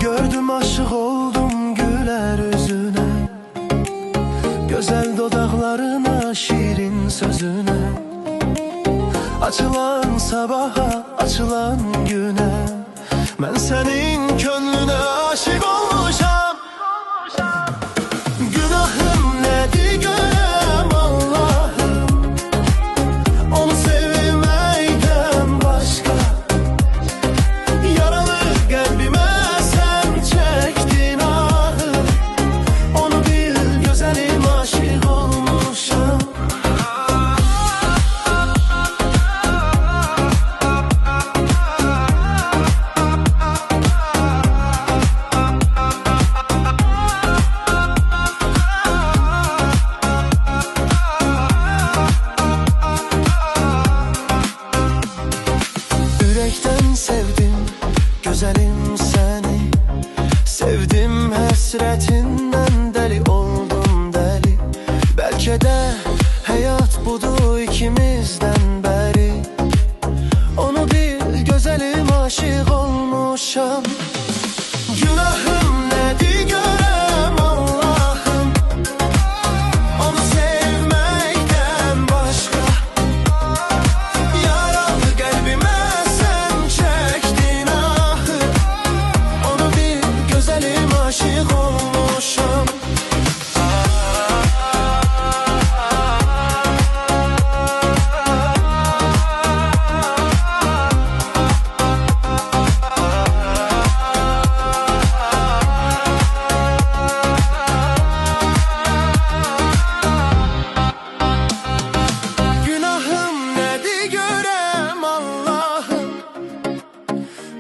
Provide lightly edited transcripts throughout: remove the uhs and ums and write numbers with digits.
Gördüm, aşık oldum güler yüzüne, güzel dudaklarına, şirin sözüne. Açılan sabaha, açılan güne, ben senin könlüne aşık olmuşam. Günahım nedir görem Allah'ım, onu sevmekten başka. Yaralı kalbime sen çektin ahı, onu bil güzelim aşık olmuşam. Yürekten sevdim güzelim seni, sevdim hasretinden deli oldum deli. Belki de hayat budur ikimizden beri, onu bil güzelim aşık olmuşam. Günahım nedir görem Allah'ım, onu sevmekten başka. Yaralı kalbime sen çektin ahı, onu bil güzelim aşık olmuşam.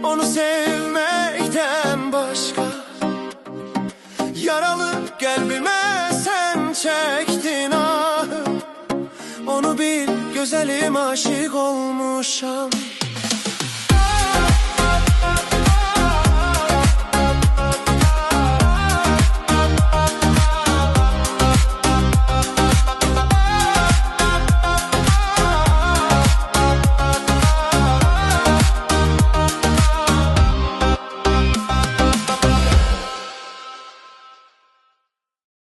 Onu sevmekten başka. Yaralı kalbime sen çektin ahı, onu bil güzelim aşık olmuşam.